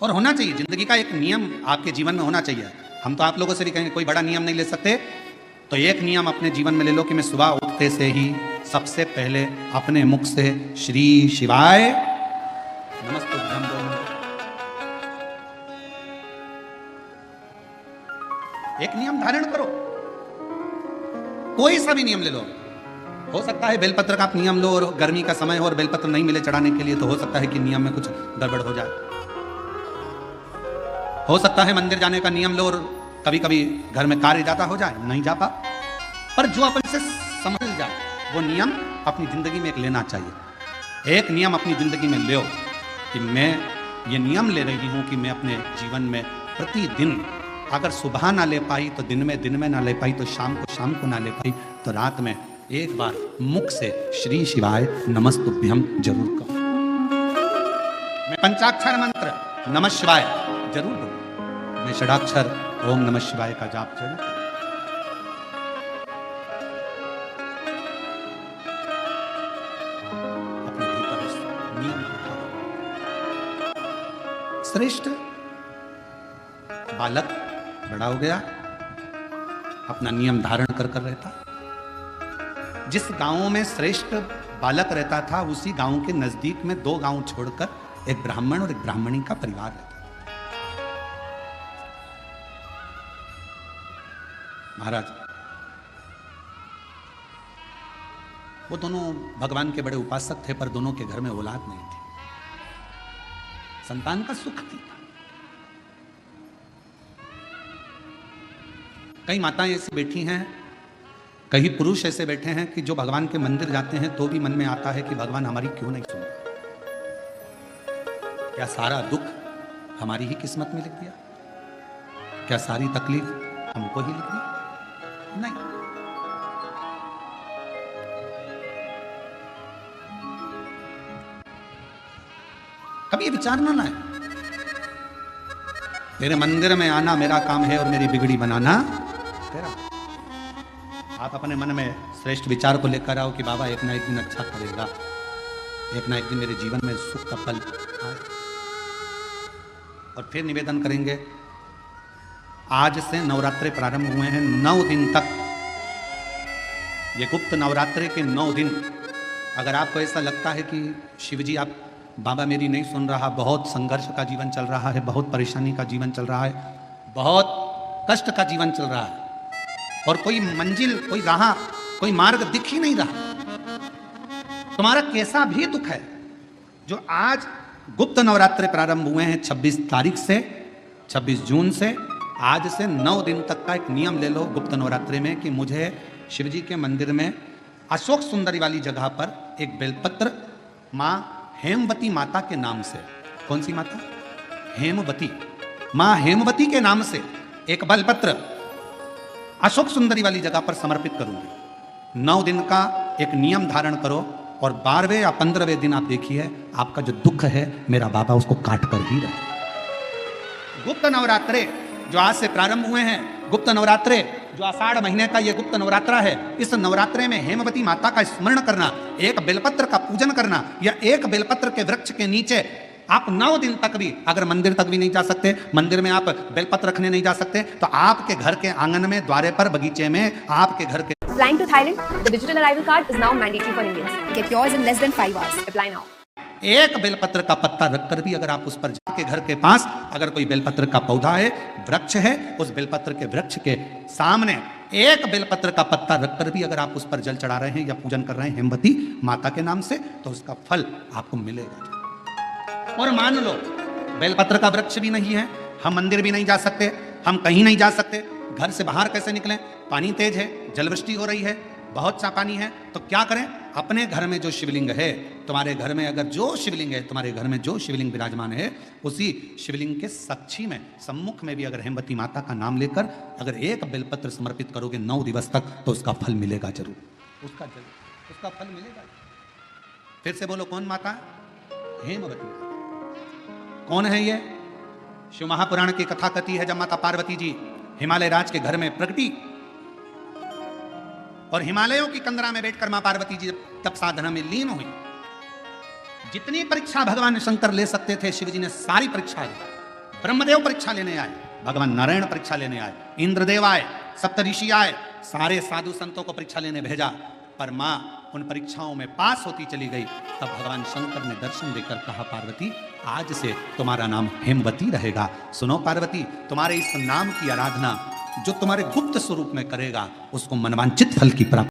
और होना चाहिए, जिंदगी का एक नियम आपके जीवन में होना चाहिए। हम तो आप लोगों से भी कहेंगे कोई बड़ा नियम नहीं ले सकते, तो एक नियम अपने जीवन में ले लो कि मैं सुबह उठते से ही सबसे पहले अपने मुख से श्री शिवाय नमस्तुभ्यं बोलूं। एक नियम धारण करो, कोई सा भी नियम ले लो। हो सकता है बेलपत्र का आप नियम लो और गर्मी का समय हो और बेलपत्र नहीं मिले चढ़ाने के लिए, तो हो सकता है कि नियम में कुछ गड़बड़ हो जाए। हो सकता है मंदिर जाने का नियम लो और कभी कभी घर में कार्य ज्यादा हो जाए, नहीं जा पा। पर जो अपन से समझ जाए वो नियम अपनी जिंदगी में एक लेना चाहिए। एक नियम अपनी जिंदगी में लो कि मैं ये नियम ले रही हूं कि मैं अपने जीवन में प्रतिदिन अगर सुबह ना ले पाई तो दिन में ना ले पाई तो शाम को ना ले पाई तो रात में एक बार मुख से श्री शिवाय नमस्तुभ्यं जरूर करो। मैं पंचाक्षर मंत्र नमः शिवाय जरूर बोलूं। मैं षडाक्षर ओम नमः शिवाय का जाप जरूर करूं। अपने भीतर उस नियम को श्रेष्ठ बालक बड़ा हो गया, अपना नियम धारण कर रहता। जिस गांव में श्रेष्ठ बालक रहता था उसी गांव के नजदीक में 2 गांव छोड़कर एक ब्राह्मण और एक ब्राह्मणी का परिवार रहता था। महाराज वो दोनों भगवान के बड़े उपासक थे, पर दोनों के घर में औलाद नहीं थी, संतान का सुख थी। कई माताएं ऐसी बैठी हैं, कई पुरुष ऐसे बैठे हैं कि जो भगवान के मंदिर जाते हैं तो भी मन में आता है कि भगवान हमारी क्यों नहीं सुन रहा। क्या सारा दुख हमारी ही किस्मत में लिख दिया? क्या सारी तकलीफ हमको ही लिख दी? नहीं। कभी ये विचार ना लाए, तेरे मंदिर में आना मेरा काम है और मेरी बिगड़ी बनाना तेरा। आप अपने मन में श्रेष्ठ विचार को लेकर आओ कि बाबा एक ना एक दिन अच्छा करेगा, एक ना एक दिन मेरे जीवन में सुख का फल आए। और फिर निवेदन करेंगे, आज से नवरात्रे प्रारंभ हुए हैं, 9 दिन तक, ये गुप्त नवरात्रे के 9 दिन, अगर आपको ऐसा लगता है कि शिवजी आप बाबा मेरी नहीं सुन रहा, बहुत संघर्ष का जीवन चल रहा है, बहुत परेशानी का जीवन चल रहा है, बहुत कष्ट का जीवन चल रहा है और कोई मंजिल, कोई राह, कोई मार्ग दिख ही नहीं रहा, तुम्हारा कैसा भी दुख है, जो आज गुप्त नवरात्रे प्रारंभ हुए हैं 26 तारीख से, 26 जून से, आज से 9 दिन तक का एक नियम ले लो गुप्त नवरात्रे में कि मुझे शिवजी के मंदिर में अशोक सुंदरी वाली जगह पर एक बेलपत्र माँ हेमवती माता के नाम से, कौन सी माता? हेमवती, माँ हेमवती के नाम से एक बेलपत्र अशोक सुंदरी वाली जगह पर समर्पित करूंगी। 9 दिन का एक नियम धारण करो और 12वें या 15वें दिन आप देखिए आपका जो दुख है मेरा बाबा उसको काट कर ही रहे। गुप्त नवरात्रे जो आज से प्रारंभ हुए हैं, गुप्त नवरात्रे जो आषाढ़ महीने का ये गुप्त नवरात्रा है, इस नवरात्रे में हेमवती माता का स्मरण करना, एक बेलपत्र का पूजन करना, या एक बेलपत्र के वृक्ष के नीचे आप 9 दिन तक भी, अगर मंदिर तक भी नहीं जा सकते, मंदिर में आप बेलपत्र रखने नहीं जा सकते, तो आपके घर के आंगन में, द्वारे पर, बगीचे में, आपके घर के। Flying to Thailand, the digital arrival card is now mandatory for Indians. Get yours in less than 5 hours. Apply now. एक बेलपत्र का पत्ता रखकर भी अगर आप उस पर जाके घर के पास अगर कोई बेलपत्र का पौधा है, वृक्ष है, उस बेलपत्र के वृक्ष के सामने एक बेलपत्र का पत्ता रखकर भी अगर आप उस पर जल चढ़ा रहे हैं या पूजन कर रहे हैं हेमवती माता के नाम से, तो उसका फल आपको मिलेगा। और मान लो बेलपत्र का वृक्ष भी नहीं है, हम मंदिर भी नहीं जा सकते, हम कहीं नहीं जा सकते, घर से बाहर कैसे निकलें? पानी तेज है, जलवृष्टि हो रही है, बहुत सा पानी है, तो क्या करें? अपने घर में जो शिवलिंग है, तुम्हारे घर में अगर जो शिवलिंग है, तुम्हारे घर में जो शिवलिंग विराजमान है, उसी शिवलिंग के साक्षी में, सम्मुख में भी अगर हेमवती माता का नाम लेकर अगर एक बेलपत्र समर्पित करोगे 9 दिवस तक, तो उसका फल मिलेगा जरूर, उसका फल मिलेगा। फिर से बोलो, कौन माता? हेमवती माता। कौन है ये? शिव महापुराण की कथा कथी है, जब माता पार्वती जी हिमालय राज के घर में प्रगटी और हिमालयों की कंदरा में बैठकर मां पार्वती जी तप साधना में लीन हुई। जितनी परीक्षा भगवान शंकर ले सकते थे, शिव जी ने सारी परीक्षा ली, ब्रह्मदेव परीक्षा लेने आए, भगवान नारायण परीक्षा लेने आए, इंद्रदेव आए, सप्तऋषि आए, सारे साधु संतों को परीक्षा लेने भेजा, पर मां उन परीक्षाओं में पास होती चली गई। तब भगवान शंकर ने दर्शन देकर कहा, पार्वती आज से तुम्हारा नाम हेमवती रहेगा। सुनो पार्वती, तुम्हारे इस नाम की आराधना जो तुम्हारे गुप्त स्वरूप में करेगा उसको मनवांचित फल की प्राप्ति